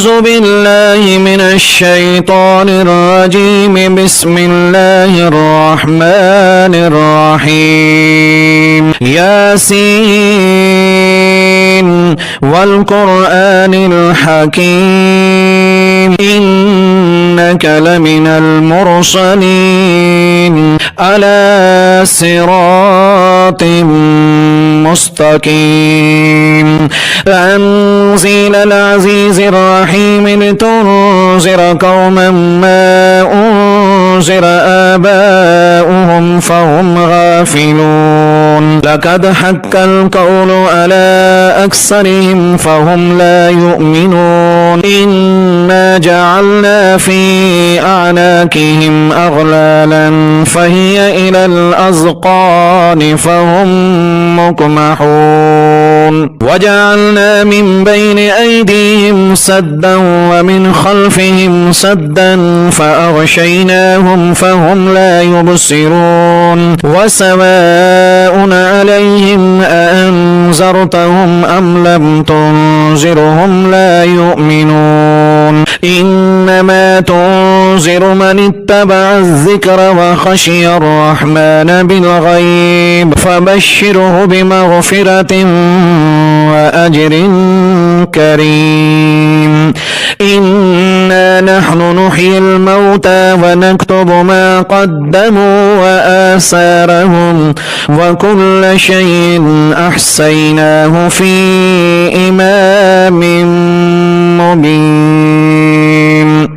أعوذ بالله من الشيطان الرجيم. بسم الله الرحمن الرحيم. ياسين والقرآن الحكيم إنك لمن المرسلين على صراط مستقيم. تنزيل العزيز الرحيم لتنذر قوما ما أنذر آباؤهم فهم غافلون. لقد حق القول على أكثرهم فهم لا يؤمنون. إنا جعلنا في أعناقهم أغلالا فهي إلى الأذقان فهم مقمحون. وجعلنا من بين أيديهم سدا ومن خلفهم سدا فأغشيناهم فهم لا يبصرون. وسواء عليهم أأنذرتهم أم لم تنذرهم لا يؤمنون. إنما تنذر من اتبع الذكر وخشي الرحمن بالغيب فبشره بمغفرة وأجر كريم. إنا نحن نحيي الموتى ونكتب ما قدموا وآثارهم وكل شيء أحصيناه في إمام مبين.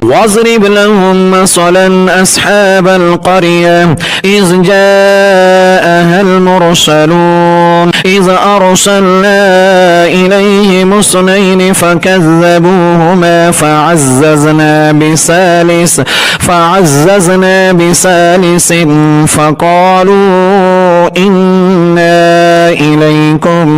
واضرب لهم مثلا أصحاب القرية إذ جاءها المرسلون إذ أرسلنا إليهم اثنين فكذبوهما فعززنا بثالث فقالوا إنا إليكم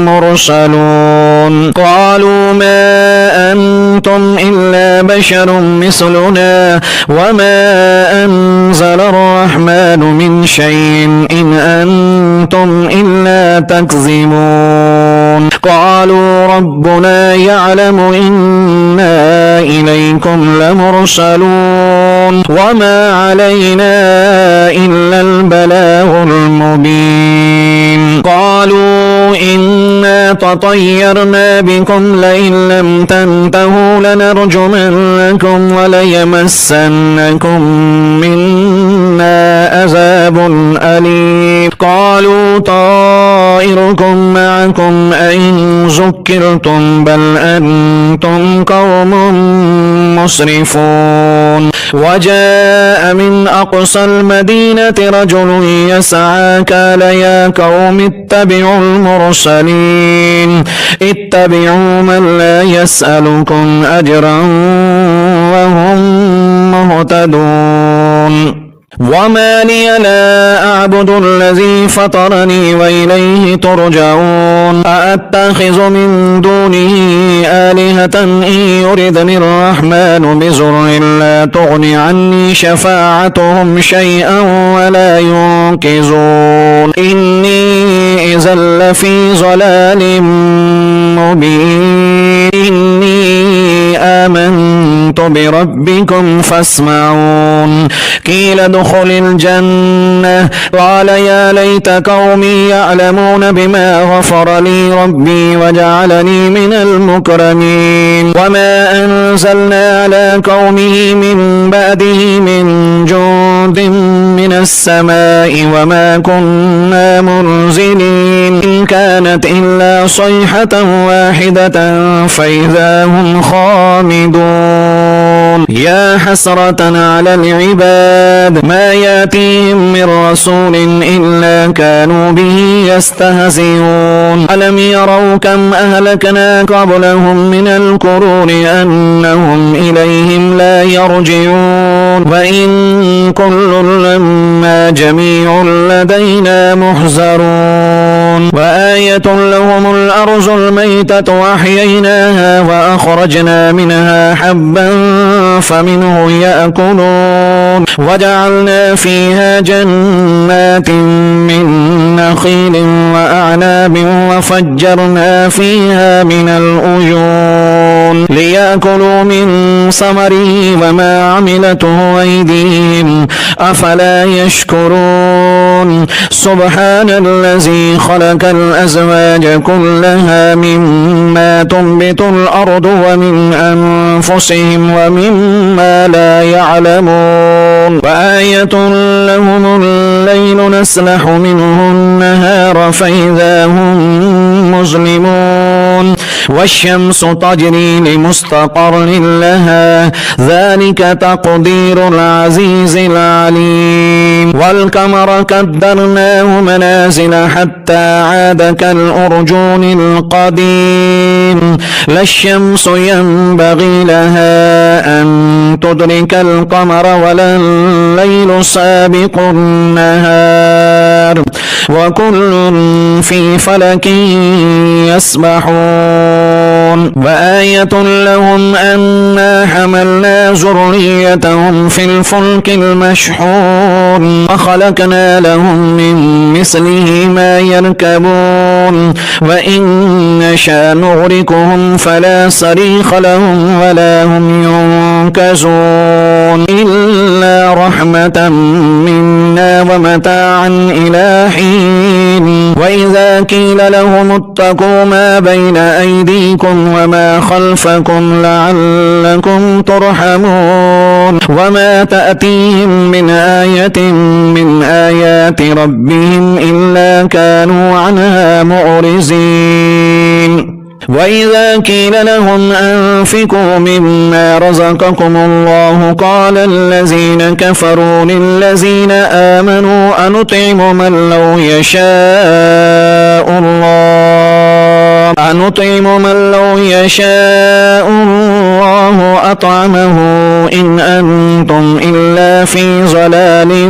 مرسلون. قالوا ما أنتم إلا بشر مثلنا وما أنزل الرحمن من شيء إن أنتم إلا تكذبون. قالوا ربنا يعلم إنا إليكم لمرسلون وما علينا إلا البلاغ المبين. قالوا إنا تطيرنا بكم لئن لم تنتهوا لنرجمنكم وليمسنكم منا عذاب أليم. قالوا طائركم معكم أئن ذكرتم بل أنتم قوم مسرفون. وجاء من أقصى المدينة رجل يسعى قال يا قوم اتبعوا المرسلين اتبعوا من لا يسألكم أجرا وهم مهتدون. وما لي لا أعبد الذي فطرني وإليه ترجعون. أأتخذ من دونه آلهة إن يردني الرحمن بضر لا تغن عني شفاعتهم شيئا ولا ينقذون. إني إذا لفي ضلال مبين. إني آمنت بربكم فاسمعون. قيل ادخل الجنة قال يا ليت قومي يعلمون بما غفر لي ربي وجعلني من المكرمين. وما أنزلنا على قومه من بعده من جند من السماء وما كنا منزلين. إن كانت إلا صيحة واحدة فإذا هم خامدون. يا حسرة على العباد ما يأتيهم من رسول إلا كانوا به يستهزئون. ألم يروا كم أهلكنا قبلهم من القرون أنهم إليهم لا يرجعون. وإن كل لما جميع لدينا محذرون. وآية لهم الأرض الميتة وأحييناها وأخرجنا منها حبا فمنه يأكلون. وجعلنا فيها جنات من نخيل وأعناب وفجرنا فيها من العيون ليأكلوا من ثمره وما عملته أيديهم أفلا يشكرون سبحان الذي خلق الأزواج كلها مما تنبت الأرض ومن أنفسهم ومما لا يعلمون وآية لهم الليل نسلح منه النهار فإذا هم مظلمون والشمس تجري لمستقر لها ذلك تقدير العزيز العليم والقمر قدرناه منازل حتى عاد كالأرجون القديم لا الشمس ينبغي لها أن تدرك القمر ولا الليل سابق النهار وكل في فلك يسبحون وآية لهم أنا حملنا ذريتهم في الفلك المشحون وخلقنا لهم من مثله ما يركبون وإن نشاء نغرقهم فلا صريخ لهم ولا هم ينقذون إلا رحمة منا ومتاعا إلى حين وإذا قيل لهم اتقوا ما بين أيديكم وما خلفكم لعلكم ترحمون وما تأتيهم من آية من آيات ربهم إلا كانوا عنها معرضين وإذا قيل لهم أنفقوا مما رزقكم الله قال الذين كفروا للذين آمنوا أنطعم من لو يشاء الله أطعمه إن أنتم إلا في ضلال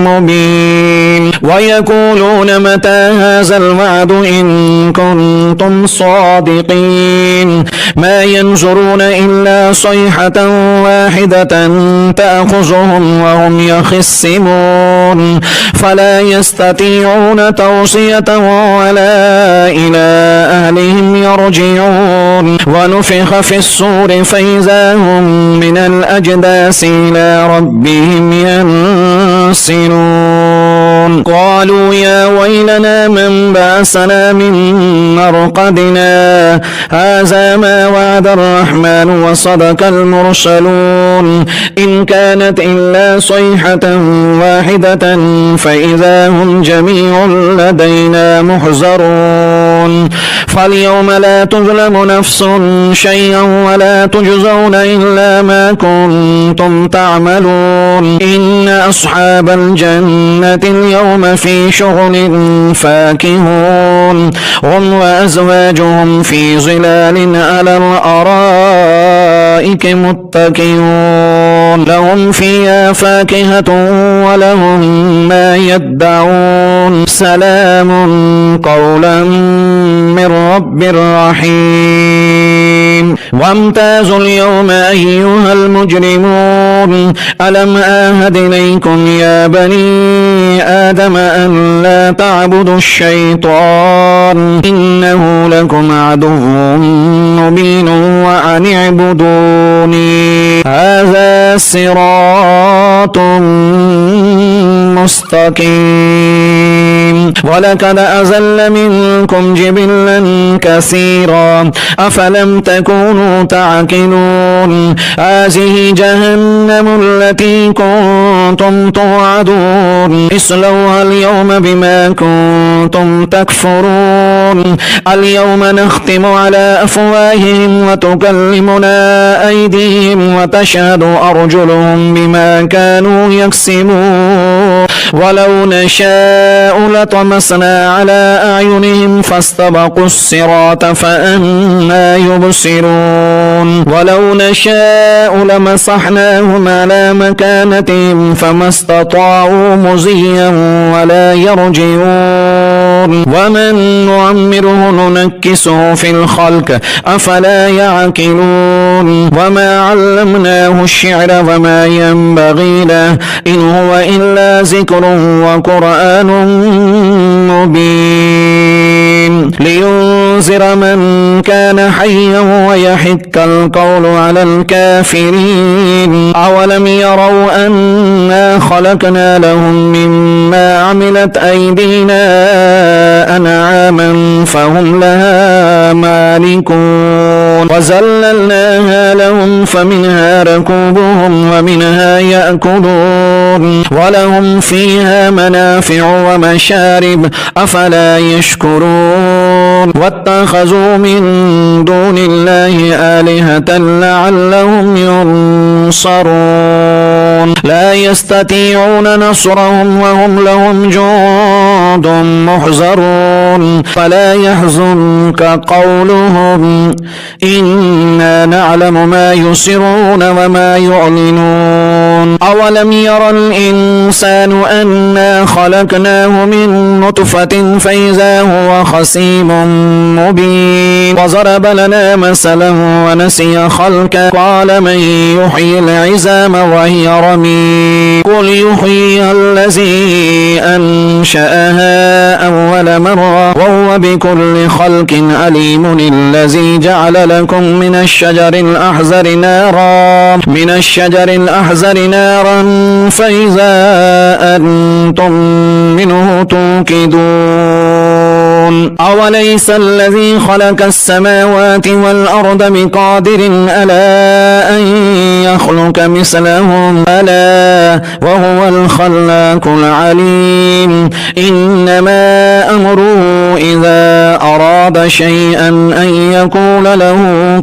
مبين ويقولون متى هذا الوعد إن كنتم صادقين ما ينظرون إلا صيحة واحدة تأخذهم وهم يخصمون فلا يستطيعون توصية ولا إلى أهلهم يرجعون ونفخ في الصور فإذا هم من الأجداث إلى ربهم ينسلون قالوا يا ويلنا من بعثنا من مرقدنا هذا ما وعد الرحمن وصدق المرسلون إن كانت إلا صيحة واحدة فإذا هم جميع لدينا محضرون فاليوم لا تظلم نفس شيئا ولا تجزون إلا ما كنتم تعملون إن أصحاب الجنة اليوم في شغل فاكهون هم وأزواجهم في ظلال على الأرائك متكئون لهم فيها فاكهة ولهم ما يدعون سلام قولا من رب رحيم وامتازوا اليوم أيها المجرمون ألم آهد إليكم يا بني آدم أن لا تعبدوا الشيطان إنه لكم عدو مبين وأن اعبدوني هذا صراط مستقيم ولقد أزل منكم جبلا كثيرا أفلم تكونوا تعقلون هذه جهنم التي كنتم توعدون اصلوها اليوم بما كنتم تكفرون اليوم نختم على أفواههم وتكلمنا أيديهم وتشهد أرجلهم بما كانوا يكسبون ولو نشاء لطمسنا على أعينهم فاستبقوا الصراط فأنى يبصرون ولو نشاء لمسحناهم على مكانتهم فما استطاعوا مضيا ولا يرجعون ومن نعمره ننكسه في الخلق أفلا يعقلون وما علمناه الشعر وما ينبغي له إن هو إلا ذكر وقرآن مبين لينذر من كان حيا ويحق القول على الكافرين أولم يروا أنا خلقنا لهم مما عملت أيدينا أنعاما فهم لها مالكون وزللناها لهم فمنها ركوبهم ومنها يأكلون ولهم فيها منافع ومشارب أفلا يشكرون واتخذوا من دون الله آلهة لعلهم ينصرون لا يستطيعون نصرهم وهم لهم جند محضرون فلا يحزنك قولهم إنا نعلم ما يسرون وما يعلنون أولم ير الإنسان أنا خلقناه من نطفة فإذا هو خصيم مبين وضرب لنا مثلا ونسي خلقه قال من يحيي العظام وهي رميم قل يحيي الذي أنشأها أول مرة وهو بكل خلق عليم الذي جعل لكم من الشجر الأحزر نارا فإذا أنتم منه توقدون أوليس الذي خلق السماوات والأرض بقادر ألا أن يخلق مثلهم ألا وهو الخلاق العليم إنما أمره إذا أراد شيئا أن يقول له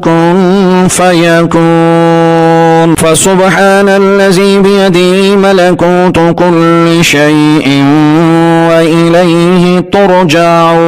كن فيكون فسبحان الذي بيده ملكوت كل شيء وإليه ترجعون.